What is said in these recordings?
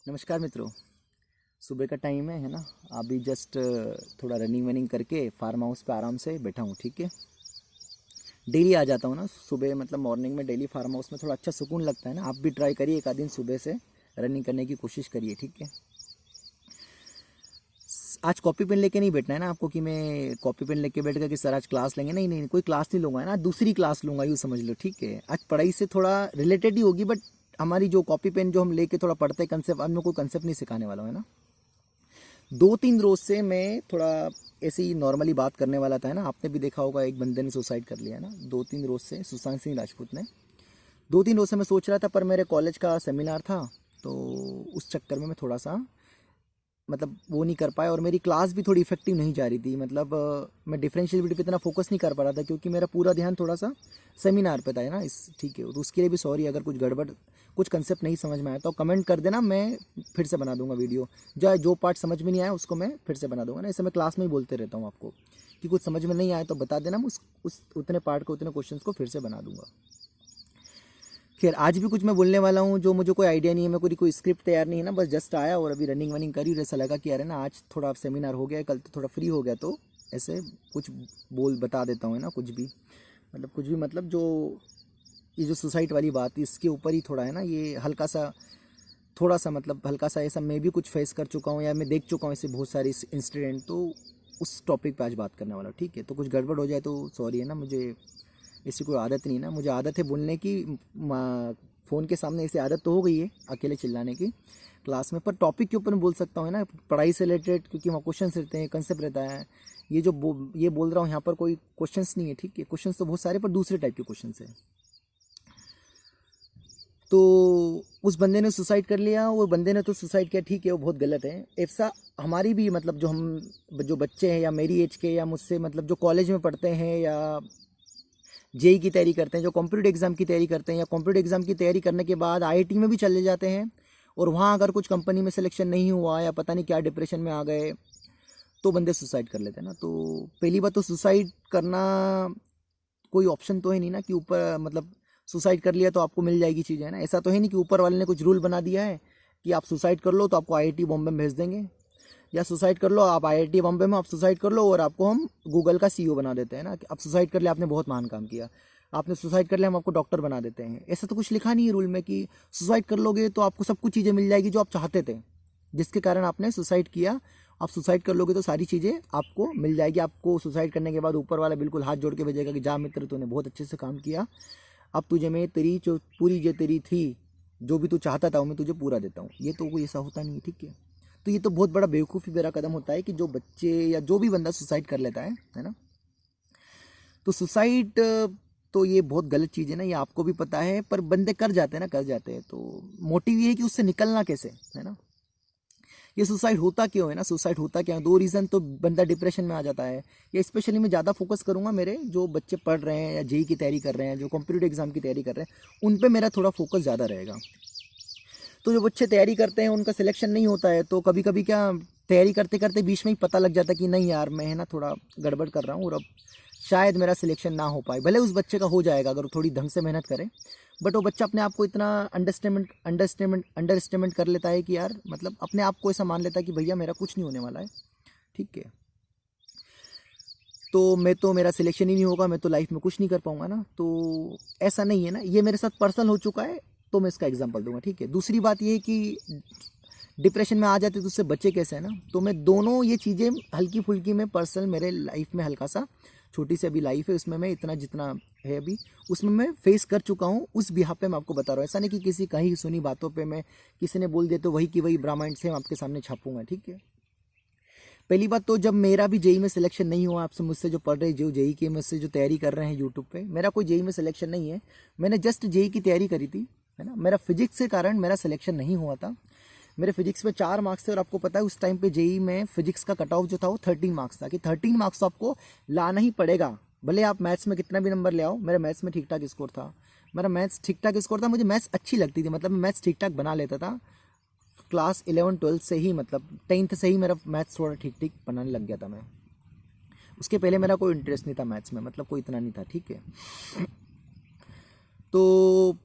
नमस्कार मित्रों। सुबह का टाइम है ना। अभी जस्ट थोड़ा रनिंग वनिंग करके फार्म हाउस पे आराम से बैठा हूँ। ठीक है, डेली आ जाता हूँ ना सुबह, मतलब मॉर्निंग में डेली फार्म हाउस में थोड़ा अच्छा सुकून लगता है ना। आप भी ट्राई करिए, एक आध दिन सुबह से रनिंग करने की कोशिश करिए। ठीक है, आज कॉपी पेन लेके नहीं बैठना है ना आपको कि मैं कॉपी पेन लेके बैठ कर कि सर आज क्लास लेंगे। नहीं नहीं, कोई क्लास नहीं लूँगा है ना, दूसरी क्लास लूँगा, यूँ समझ लो। ठीक है, आज पढ़ाई से थोड़ा रिलेटेड ही होगी, बट हमारी जो कॉपी पेन जो हम लेके थोड़ा पढ़ते हैं कंसेप्ट, अब मैं कोई कंसेप्ट नहीं सिखाने वाला हूँ, है ना। 2-3 रोज से मैं थोड़ा ऐसे ही नॉर्मली बात करने वाला था, है ना। आपने भी देखा होगा एक बंदे ने सुसाइड कर लिया, है ना। 2-3 रोज से सुशांत सिंह राजपूत ने 2-3 रोज से मैं सोच रहा था, पर मेरे कॉलेज का सेमिनार था तो उस चक्कर में मैं थोड़ा सा मतलब वो नहीं कर पाया, और मेरी क्लास भी थोड़ी इफेक्टिव नहीं जा रही थी। मतलब मैं डिफरेंशिएबिलिटी पे इतना फोकस नहीं कर पा रहा था क्योंकि मेरा पूरा ध्यान थोड़ा सा सेमिनार पे था, है ना। इस ठीक है, तो उसके लिए भी सॉरी अगर कुछ गड़बड़, कुछ कंसेप्ट नहीं समझ में आया तो कमेंट कर देना, मैं फिर से बना दूंगा वीडियो। जो पार्ट समझ में नहीं आया उसको मैं फिर से बना दूंगा ना। ऐसे मैं क्लास में ही बोलते रहता हूँ आपको कि कुछ समझ में नहीं आया तो बता देना, मैं उस उतने पार्ट को, उतने क्वेश्चन को फिर से बना दूंगा। खैर, आज भी कुछ मैं बोलने वाला हूँ जो मुझे कोई आइडिया नहीं है, मैं कोई स्क्रिप्ट तैयार नहीं है ना, बस जस्ट आया और अभी रनिंग वनिंग करी और ऐसा लगा कि अरे ना आज थोड़ा सेमिनार हो गया है, कल तो थोड़ा फ्री हो गया, तो ऐसे कुछ बोल बता देता हूँ, है ना। कुछ भी मतलब कुछ भी मतलब जो ये जो सुसाइड वाली बात इसके ऊपर ही थोड़ा है ना, ये हल्का सा थोड़ा सा मतलब हल्का सा ऐसा मैं भी कुछ फेस कर चुका हूँ या मैं देख चुका हूँ ऐसे बहुत सारे इंसिडेंट, तो उस टॉपिक पे आज बात करने वाला हूँ। ठीक है, तो कुछ गड़बड़ हो जाए तो सॉरी, है ना। मुझे ऐसी कोई आदत नहीं ना, मुझे आदत है बोलने की। फ़ोन के सामने ऐसी आदत तो हो गई है अकेले चिल्लाने की क्लास में, पर टॉपिक के ऊपर मैं बोल सकता हूँ, है ना। पढ़ाई से रिलेटेड, क्योंकि वहाँ क्वेश्चन रहते हैं, कंसेप्ट रहता है। ये बोल रहा हूँ यहाँ पर कोई क्वेश्चंस नहीं है। ठीक है, क्वेश्चंस तो बहुत सारे पर दूसरे टाइप के क्वेश्चंस है। तो उस बंदे ने सुसाइड कर लिया, वो बंदे ने तो सुसाइड किया, ठीक है, वो बहुत गलत है। ऐसा हमारी भी मतलब जो बच्चे हैं या मेरी एज के या मुझसे मतलब जो कॉलेज में पढ़ते हैं या जेई की तैयारी करते हैं, जो कॉम्पिटिटिव एग्जाम की तैयारी करते हैं या कॉम्पिटिटिव एग्जाम की तैयारी करने के बाद आईआईटी में भी चले जाते हैं, और वहाँ अगर कुछ कंपनी में सिलेक्शन नहीं हुआ या पता नहीं क्या डिप्रेशन में आ गए तो बंदे सुसाइड कर लेते हैं ना। तो पहली बात तो सुसाइड करना कोई ऑप्शन तो है नहीं ना कि ऊपर मतलब सुसाइड कर लिया तो आपको मिल जाएगी चीज़ें, है ना। ऐसा तो है नहीं कि ऊपर वाले ने कुछ रूल बना दिया है कि आप सुसाइड कर लो तो आपको आईआईटी बॉम्बे में भेज देंगे, या सुसाइड कर लो आप आईआईटी बॉम्बे में, आप सुसाइड कर लो और आपको हम गूगल का सीईओ बना देते हैं ना, कि आप सुसाइड कर ले आपने बहुत महान काम किया, आपने सुसाइड कर लिया हम आपको डॉक्टर बना देते हैं। ऐसा तो कुछ लिखा नहीं है रूल में कि सुसाइड कर लोगे तो आपको सब कुछ चीज़ें मिल जाएगी जो आप चाहते थे, जिसके कारण आपने सुसाइड किया। आप सुसाइड कर लोगे तो सारी चीज़ें आपको मिल जाएगी। आपको सुसाइड करने के बाद ऊपर वाला बिल्कुल हाथ जोड़ के भेजेगा कि जा मित्र, तूने बहुत अच्छे से काम किया, अब तुझे मैं तेरी जो पूरी जो तेरी थी, जो भी तू चाहता था वो मैं तुझे पूरा देता हूँ। ये तो कोई ऐसा होता नहीं है। ठीक है, तो ये तो बहुत बड़ा बेवकूफ़ी मेरा कदम होता है कि जो बच्चे या जो भी बंदा सुसाइड कर लेता है ना। तो सुसाइड तो ये बहुत गलत चीज़ है ना, ये आपको भी पता है, पर बंदे कर जाते हैं ना, कर जाते हैं। तो मोटिव ये है कि उससे निकलना कैसे, है ना। ये सुसाइड होता क्यों है ना, सुसाइड होता क्या है, दो रीज़न तो बंदा डिप्रेशन में आ जाता है। ये स्पेशली मैं ज़्यादा फोकस करूंगा मेरे जो बच्चे पढ़ रहे हैं या जेई की तैयारी कर रहे हैं, जो कॉम्पिटिटिव एग्जाम की तैयारी कर रहे हैं, उन पे मेरा थोड़ा फोकस ज़्यादा रहेगा। तो जो बच्चे तैयारी करते हैं उनका सिलेक्शन नहीं होता है, तो कभी कभी क्या, तैयारी करते करते बीच में ही पता लग जाता है कि नहीं यार मैं है ना थोड़ा गड़बड़ कर रहा हूँ और अब शायद मेरा सिलेक्शन ना हो पाए। भले उस बच्चे का हो जाएगा अगर वो थोड़ी ढंग से मेहनत करे, बट वो बच्चा अपने आप को इतना अंडर एस्टिमेट कर लेता है कि यार मतलब अपने आप को ऐसा मान लेता है कि भैया मेरा कुछ नहीं होने वाला है। ठीक है, तो मैं तो मेरा सिलेक्शन ही नहीं होगा, मैं तो लाइफ में कुछ नहीं कर पाऊंगा ना। तो ऐसा नहीं है ना, ये मेरे साथ पर्सनल हो चुका है, तो मैं इसका एग्जांपल दूंगा। ठीक है, दूसरी बात ये है कि डिप्रेशन में आ जाते तो उससे बचे कैसे, है ना। तो मैं दोनों ये चीज़ें हल्की फुल्की में पर्सनल मेरे लाइफ में हल्का सा छोटी सी अभी लाइफ है, उसमें मैं इतना जितना है अभी उसमें मैं फेस कर चुका हूँ, उस बिहाफ पे मैं आपको बता रहा हूँ। ऐसा नहीं कि किसी कहीं सुनी बातों पे मैं किसी ने बोल दिया तो वही की वही ब्राह्मण से हम आपके सामने छापूंगा। ठीक है, पहली बात तो जब मेरा भी जेई में सिलेक्शन नहीं हुआ, आपसे मुझसे जो पढ़ रहे जो जेई की मुझसे जो तैयारी कर रहे हैं यूट्यूब पे, मेरा कोई जेई में सिलेक्शन नहीं है। मैंने जस्ट जेई की तैयारी करी थी, है ना। मेरा फिजिक्स के कारण मेरा सिलेक्शन नहीं हुआ था। मेरे फिजिक्स में 4 मार्क्स थे, और आपको पता है उस टाइम पे जेई में फिजिक्स का कट ऑफ जो था वो 13 मार्क्स था, कि 13 मार्क्स तो आपको लाना ही पड़ेगा, भले आप मैथ्स में कितना भी नंबर ले आओ। मेरे मैथ्स में ठीक ठाक स्कोर था, मेरा मैथ्स ठीक ठाक स्कोर था, मुझे मैथ्स अच्छी लगती थी, मतलब मैं मैथ्स ठीक ठाक बना लेता था। क्लास 11-12 से ही, मतलब 10th से ही मेरा मैथ्स थोड़ा ठीक ठीक बनाने लग गया था मैं। उसके पहले मेरा कोई इंटरेस्ट नहीं था मैथ्स में, मतलब कोई इतना नहीं था। ठीक है, तो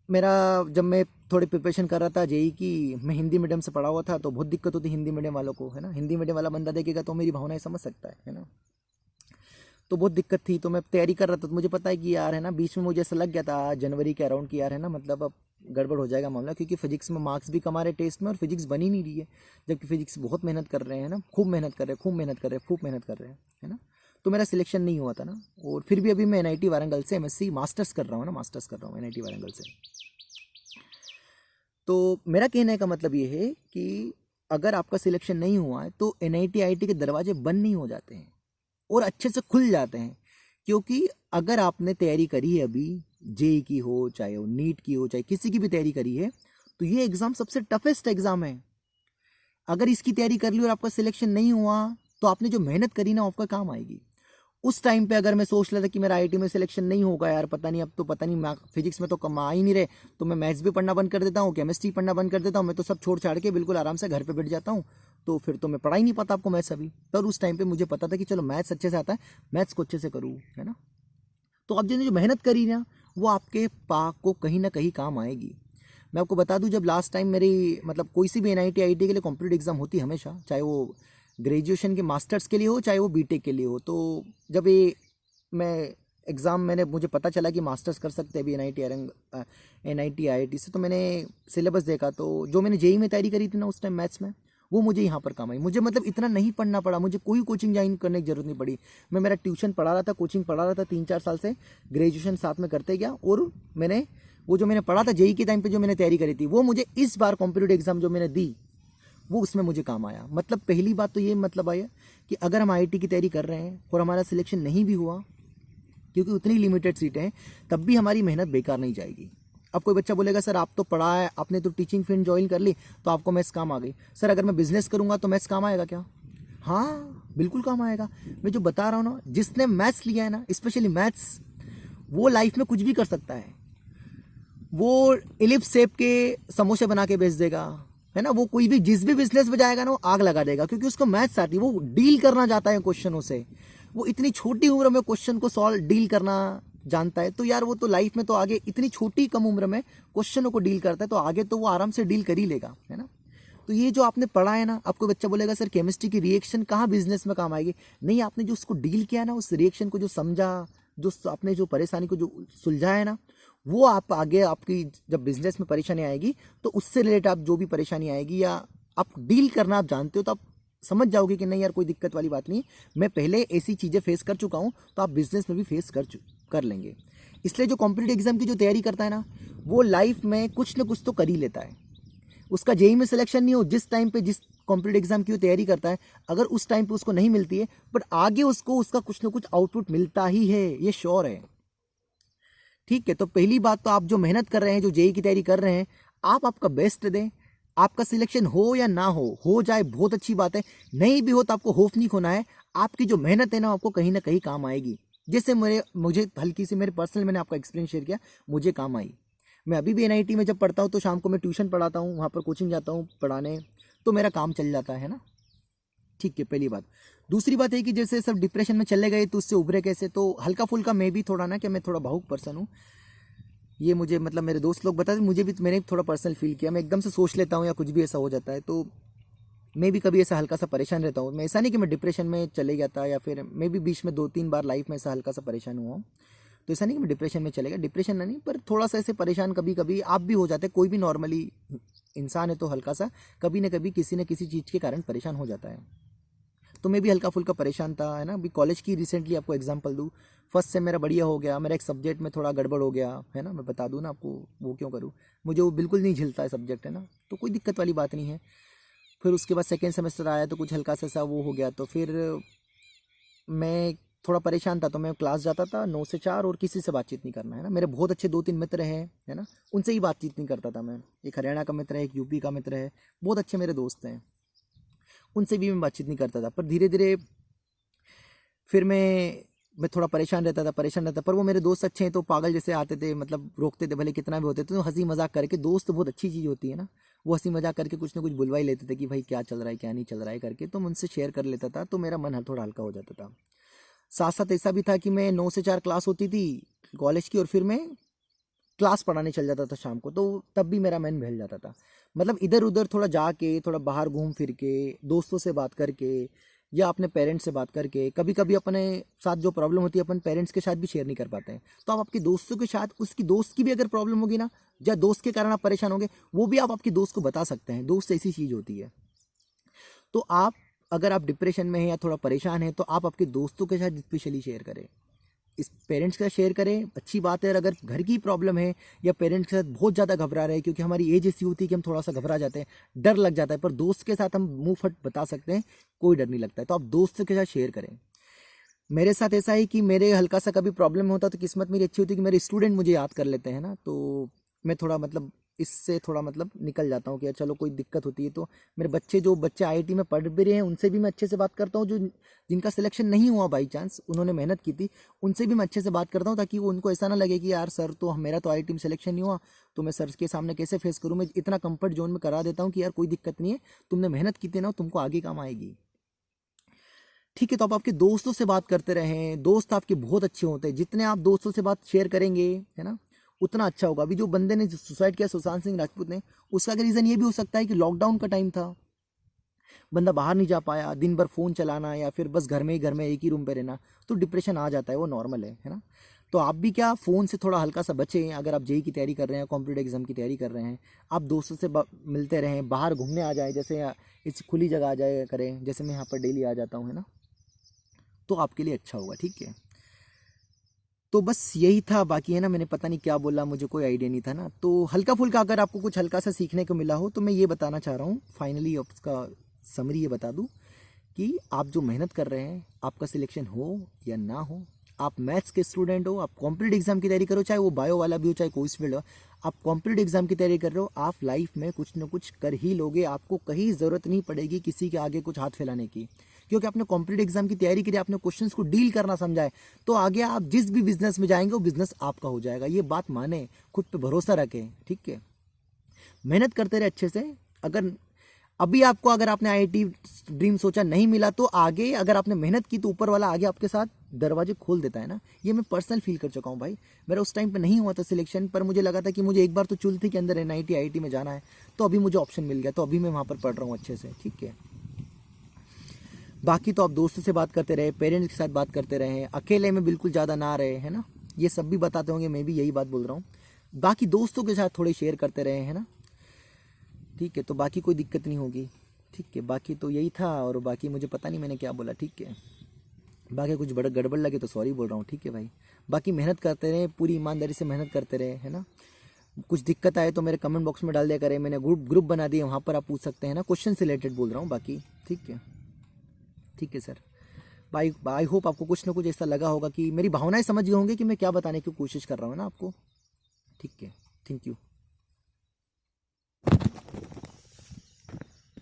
मेरा जब मैं थोड़ी प्रिपरेशन कर रहा था जेई की, मैं हिंदी मीडियम से पढ़ा हुआ था तो बहुत दिक्कत होती हिंदी मीडियम वालों को, है ना। हिंदी मीडियम वाला बंदा देखेगा तो मेरी भावनाएं समझ सकता है ना। तो बहुत दिक्कत थी, तो मैं तैयारी कर रहा था, तो मुझे पता है कि यार है ना, बीच में मुझे ऐसा लग गया था जनवरी के अराउंड कि यार है ना, मतलब अब गड़बड़ हो जाएगा मामला, क्योंकि फिजिक्स में मार्क्स भी कमा रहे टेस्ट में और फिजिक्स बन ही नहीं रही है, जबकि फिजिक्स बहुत मेहनत कर रहे हैं ना, खूब मेहनत कर रहे हैं, खूब मेहनत कर रहे हैं, खूब मेहनत कर रहे हैं, है ना। तो मेरा सिलेक्शन नहीं हुआ था ना। और फिर भी अभी मैं एनआईटी वारंगल से एमएससी मास्टर्स कर रहा हूँ ना, मास्टर्स कर रहा हूँ एनआईटी वारंगल से। तो मेरा कहने का मतलब ये है कि अगर आपका सिलेक्शन नहीं हुआ है तो एनआईटी आईआईटी के दरवाजे बंद नहीं हो जाते हैं और अच्छे से खुल जाते हैं। क्योंकि अगर आपने तैयारी करी है अभी, जेई की हो, चाहे वो नीट की हो, चाहे किसी की भी तैयारी करी है, तो ये एग्ज़ाम सबसे टफेस्ट एग्ज़ाम है। अगर इसकी तैयारी कर ली और आपका सिलेक्शन नहीं हुआ तो आपने जो मेहनत करी ना आपका काम आएगी। उस टाइम पे अगर मैं सोच लेता कि मेरा आईआईटी में सिलेक्शन नहीं होगा यार, पता नहीं, अब तो पता नहीं, फिजिक्स में तो कमा ही नहीं रहे, तो मैं मैथ्स भी पढ़ना बंद कर देता हूँ, केमिस्ट्री पढ़ना बंद कर देता हूँ, मैं तो सब छोड़ छाड़ के बिल्कुल आराम से घर पे बैठ जाता हूँ, तो फिर तो मैं पढ़ा ही नहीं पाता आपको मैथ्स अभी। पर उस टाइम पे मुझे पता था कि चलो मैथ्स अच्छे से आता है, मैथ्स को अच्छे से करूँ, है ना। तो अब जो मेहनत करी ना वो आपके पाक को कहीं ना कहीं काम आएगी। मैं आपको बता दूं, जब लास्ट टाइम मेरी मतलब कोई सी भी एनआईटी आईआईटी के लिए कॉम्पिटिटिव एग्जाम होती है हमेशा, चाहे वो ग्रेजुएशन के मास्टर्स के लिए हो, चाहे वो बीटेक के लिए हो, तो जब ये मैं एग्ज़ाम मुझे पता चला कि मास्टर्स कर सकते हैं अभी एनआईटी आईआईटी से, तो मैंने सिलेबस देखा, तो जो मैंने जेई में तैयारी करी थी ना उस टाइम मैथ्स में, वो मुझे यहाँ पर काम आई। मुझे मतलब इतना नहीं पढ़ना पड़ा, मुझे कोई कोचिंग ज्वाइन करने की जरूरत नहीं पड़ी। मैं मेरा ट्यूशन पढ़ा रहा था, कोचिंग पढ़ा रहा था 3-4 साल से, ग्रेजुएशन साथ में करते गया, और मैंने वो जो मैंने पढ़ा था जेई के टाइम पे जो मैंने तैयारी करी थी, वो मुझे इस बार कॉम्पिटिटिव एग्जाम जो मैंने दी वो उसमें मुझे काम आया। मतलब पहली बात तो ये मतलब आया कि अगर हम आईआईटी की तैयारी कर रहे हैं और हमारा सिलेक्शन नहीं भी हुआ, क्योंकि उतनी लिमिटेड सीटें हैं, तब भी हमारी मेहनत बेकार नहीं जाएगी। अब कोई बच्चा बोलेगा सर आप तो पढ़ा है, आपने तो टीचिंग फील्ड ज्वाइन कर ली, तो आपको मैथ्स काम आ गई। सर अगर मैं बिजनेस करूंगा तो मैथ्स काम आएगा क्या? हाँ बिल्कुल काम आएगा। मैं जो बता रहा हूँ ना, जिसने मैथ्स लिया है ना, स्पेशली मैथ्स, वो लाइफ में कुछ भी कर सकता है। वो इलिप्स शेप के समोसे बना के बेच देगा, है ना। वो कोई भी जिस भी बिजनेस में जाएगा ना वो आग लगा देगा, क्योंकि उसको मैथ्स आती है, वो डील करना चाहता है क्वेश्चनों से। वो इतनी छोटी उम्र में क्वेश्चन को सॉल्व डील करना जानता है, तो यार वो तो लाइफ में तो आगे इतनी छोटी कम उम्र में क्वेश्चनों को डील करता है, तो आगे तो वो आराम से डील कर ही लेगा, है ना। तो ये जो आपने पढ़ा है ना, आपको बच्चा बोलेगा सर केमिस्ट्री की रिएक्शन कहाँ बिजनेस में काम आएगी? नहीं, आपने जो उसको डील किया ना, उस रिएक्शन को जो समझा, जो आपने जो परेशानी को जो सुलझाया है ना, वो आप आगे आपकी जब बिजनेस में परेशानी आएगी तो उससे रिलेटेड आप जो भी परेशानी आएगी या आप डील करना आप जानते हो, तो आप समझ जाओगे कि नहीं यार कोई दिक्कत वाली बात नहीं, मैं पहले ऐसी चीज़ें फेस कर चुका हूँ, तो आप बिजनेस में भी फेस कर लेंगे। इसलिए जो कॉम्पिटिटिव एग्जाम की जो तैयारी करता है ना, वो लाइफ में कुछ ना कुछ तो कर ही लेता है। उसका जेई में सिलेक्शन नहीं हो, जिस टाइम पे जिस कॉम्पिटिटिव एग्जाम की वो तैयारी करता है, अगर उस टाइम पे उसको नहीं मिलती है, बट आगे उसको उसका कुछ ना कुछ आउटपुट मिलता ही है, ये श्योर है। ठीक है, तो पहली बात तो आप जो मेहनत कर रहे हैं, जो जेई की तैयारी कर रहे हैं, आप आपका बेस्ट दें। आपका सिलेक्शन हो या ना हो जाए बहुत अच्छी बात है, नहीं भी हो तो आपको खौफ नहीं खोना है। आपकी जो मेहनत है ना आपको कहीं ना कहीं काम आएगी। जैसे मुझे हल्की सी मेरे पर्सनल मैंने आपका एक्सपीरियंस शेयर किया, मुझे काम आई। मैं अभी भी एनआईटी में जब पढ़ता हूँ तो शाम को मैं ट्यूशन पढ़ाता हूँ, वहाँ पर कोचिंग जाता हूँ पढ़ाने, तो मेरा काम चल जाता है ना। ठीक है, पहली बात। दूसरी बात है कि जैसे सब डिप्रेशन में चले गए तो उससे उभरे कैसे, तो हल्का फुल्का मैं भी थोड़ा ना, कि मैं थोड़ा भावुक पर्सन हूँ, ये मुझे मतलब मेरे दोस्त लोग बताते, मुझे भी मैंने थोड़ा पर्सनल फील किया। मैं एकदम से सोच लेता हूँ या कुछ भी ऐसा हो जाता है, तो मैं भी कभी ऐसा हल्का सा परेशान रहता हूँ। मैं ऐसा नहीं कि मैं डिप्रेशन में चले गया था, या फिर मैं भी बीच में 2-3 बार लाइफ में ऐसा हल्का सा परेशान हुआ हूँ। तो ऐसा नहीं कि मैं डिप्रेशन में चले गया, डिप्रेशन नहीं, पर थोड़ा सा ऐसे परेशान कभी कभी आप भी हो जाते हैं। कोई भी नॉर्मली इंसान है तो हल्का सा कभी ना कभी किसी न किसी चीज़ के कारण परेशान हो जाता है। तो मैं भी हल्का फुल्का परेशान था, है ना। अभी कॉलेज की रिसेंटली आपको एग्जांपल दूँ, फर्स्ट से मेरा बढ़िया हो गया, मेरा एक सब्जेक्ट में थोड़ा गड़बड़ हो गया, है ना। मैं बता दूँ ना आपको, वो क्यों करूँ, मुझे वो बिल्कुल नहीं झिलता है सब्जेक्ट, है ना, तो कोई दिक्कत वाली बात नहीं है। फिर उसके बाद सेकेंड सेमेस्टर आया तो कुछ हल्का सा वो हो गया, तो फिर मैं थोड़ा परेशान था, तो मैं क्लास जाता था 9 से 4 और किसी से बातचीत नहीं करना, है ना। मेरे बहुत अच्छे 2-3 मित्र हैं, है ना, उनसे ही बातचीत नहीं करता था मैं। एक हरियाणा का मित्र है, एक यूपी का मित्र है, बहुत अच्छे मेरे दोस्त हैं, उनसे भी मैं बातचीत नहीं करता था। पर धीरे धीरे फिर मैं थोड़ा परेशान रहता, पर वो मेरे दोस्त अच्छे हैं तो पागल जैसे आते थे, मतलब रोकते थे भले कितना भी होते थे, तो हंसी मजाक करके, दोस्त बहुत अच्छी चीज़ होती है ना, वो हंसी मजाक करके कुछ ना कुछ बुलवा ही लेते थे कि भाई क्या चल रहा है क्या नहीं चल रहा है करके, तो मैं उनसे शेयर कर लेता था, तो मेरा मन थोड़ा हल्का हो जाता था। साथ साथ ऐसा भी था कि मैं 9 से 4 क्लास होती थी कॉलेज की, और फिर मैं क्लास पढ़ाने चल जाता था शाम को, तो तब भी मेरा मन बहल जाता था। मतलब इधर उधर थोड़ा जाके, थोड़ा बाहर घूम फिर के, दोस्तों से बात करके या अपने पेरेंट्स से बात करके, कभी कभी अपने साथ जो प्रॉब्लम होती है अपन पेरेंट्स के साथ भी शेयर नहीं कर पाते हैं, तो आप आपके दोस्तों के साथ, उसकी दोस्त की भी अगर प्रॉब्लम होगी ना, या दोस्त के कारण आप परेशान होंगे, वो भी आप आपके दोस्त को बता सकते हैं। दोस्त ऐसी चीज़ होती है। तो आप अगर आप डिप्रेशन में हैं या थोड़ा परेशान हैं, तो आप आपके दोस्तों के साथ स्पेशली शेयर करें। इस पेरेंट्स के साथ शेयर करें, अच्छी बात है। और अगर घर की प्रॉब्लम है या पेरेंट्स के साथ बहुत ज़्यादा घबरा रहे हैं, क्योंकि हमारी एज ऐसी होती है कि हम थोड़ा सा घबरा जाते हैं, डर लग जाता है, पर दोस्त के साथ हम मुंह फट बता सकते हैं, कोई डर नहीं लगता है। तो आप दोस्त के साथ शेयर करें। मेरे साथ ऐसा है कि मेरे हल्का सा कभी प्रॉब्लम होता तो किस्मत मेरी अच्छी होती है कि मेरे स्टूडेंट मुझे याद कर लेते हैं ना, तो मैं थोड़ा मतलब इससे थोड़ा मतलब निकल जाता हूँ कि यार चलो कोई दिक्कत होती है तो मेरे बच्चे, जो बच्चे आईआईटी में पढ़ भी रहे हैं, उनसे भी मैं अच्छे से बात करता हूँ। जो जिनका सिलेक्शन नहीं हुआ बाई चांस, उन्होंने मेहनत की थी, उनसे भी मैं अच्छे से बात करता हूँ, ताकि वो उनको ऐसा ना लगे कि यार सर तो मेरा तो आईआईटी में सिलेक्शन नहीं हुआ, तो मैं सर के सामने कैसे फेस करूँ। मैं इतना कंफर्ट जोन में करा देता हूँ कि यार कोई दिक्कत नहीं है, तुमने मेहनत की थी ना, तुमको आगे काम आएगी। ठीक है, तो आप आपके दोस्तों से बात करते रहें। दोस्त आपके बहुत अच्छे होते हैं, जितने आप दोस्तों से बात शेयर करेंगे है ना, उतना अच्छा होगा। अभी जो बंदे ने सुसाइड किया, सुशांत सिंह राजपूत ने, उसका रीज़न ये भी हो सकता है कि लॉकडाउन का टाइम था, बंदा बाहर नहीं जा पाया, दिन भर फ़ोन चलाना या फिर बस घर में एक ही रूम पे रहना, तो डिप्रेशन आ जाता है, वो नॉर्मल है ना। तो आप भी क्या, फ़ोन से थोड़ा हल्का सा बचें। अगर आप जेई की तैयारी कर रहे हैं, कॉम्पिटेटिव एग्जाम की तैयारी कर रहे हैं, आप दोस्तों से मिलते रहें, बाहर घूमने आ जाए, जैसे इस खुली जगह आ जाए करें, जैसे मैं यहाँ पर डेली आ जाता हूँ है ना, तो आपके लिए अच्छा होगा। ठीक है, तो बस यही था। बाकी है ना, मैंने पता नहीं क्या बोला, मुझे कोई आइडिया नहीं था ना, तो हल्का फुल्का अगर आपको कुछ हल्का सा सीखने को मिला हो, तो मैं ये बताना चाह रहा हूँ फाइनली, उसका समरी ये बता दूँ कि आप जो मेहनत कर रहे हैं, आपका सिलेक्शन हो या ना हो, आप मैथ्स के स्टूडेंट हो, आप कॉम्पिटेटिव एग्जाम की तैयारी करो, चाहे वो बायो वाला भी हो, चाहे कोई फील्ड हो, आप कॉम्पिटेटिव एग्जाम की तैयारी कर रहे हो, आप लाइफ में कुछ ना कुछ कर ही लोगे। आपको कहीं ज़रूरत नहीं पड़ेगी किसी के आगे कुछ हाथ फैलाने की, क्योंकि आपने कॉम्पिटेटिव एग्जाम की तैयारी करी, आपने क्वेश्चंस को डील करना समझा है, तो आगे आप जिस भी बिजनेस में जाएंगे वो बिजनेस आपका हो जाएगा। ये बात माने, खुद पे भरोसा रखें। ठीक है, मेहनत करते रहे अच्छे से। अगर अभी आपको, अगर आपने आईआईटी ड्रीम सोचा नहीं मिला, तो आगे अगर आपने मेहनत की तो ऊपर वाला आगे आपके साथ दरवाजे खोल देता है ना। ये मैं पर्सनल फील कर चुका हूँ भाई। मेरा उस टाइम पे नहीं हुआ था सिलेक्शन, पर मुझे लगा था कि मुझे एक बार तो चुल थी के अंदर एनआईटी आईआईटी में जाना है, तो अभी मुझे ऑप्शन मिल गया, तो अभी मैं वहाँ पर पढ़ रहा हूँ अच्छे से। ठीक है, बाकी तो आप दोस्तों से बात करते रहे, पेरेंट्स के साथ बात करते रहे, अकेले में बिल्कुल ज़्यादा ना रहे है ना। ये सब भी बताते होंगे, मैं भी यही बात बोल रहा हूँ। बाकी दोस्तों के साथ थोड़े शेयर करते रहे है ना। ठीक है, तो बाकी कोई दिक्कत नहीं होगी। ठीक है, बाकी तो यही था। और बाकी मुझे पता नहीं मैंने क्या बोला। ठीक है, बाकी कुछ बड़ा गड़बड़ लगे तो सॉरी बोल रहा हूँ। ठीक है भाई, बाकी मेहनत करते रहे, पूरी ईमानदारी से मेहनत करते रहे है ना। कुछ दिक्कत आए तो मेरे कमेंट बॉक्स में डाल दिया करें, मैंने ग्रुप बना दिए, वहाँ पर आप पूछ सकते हैं ना, क्वेश्चन से रिलेटेड बोल रहा हूँ बाकी। ठीक है, ठीक है सर। आई होप आपको कुछ ना कुछ ऐसा लगा होगा कि मेरी भावनाएं समझ गए होंगे कि मैं क्या बताने की कोशिश कर रहा हूँ ना आपको। ठीक है, थैंक यू।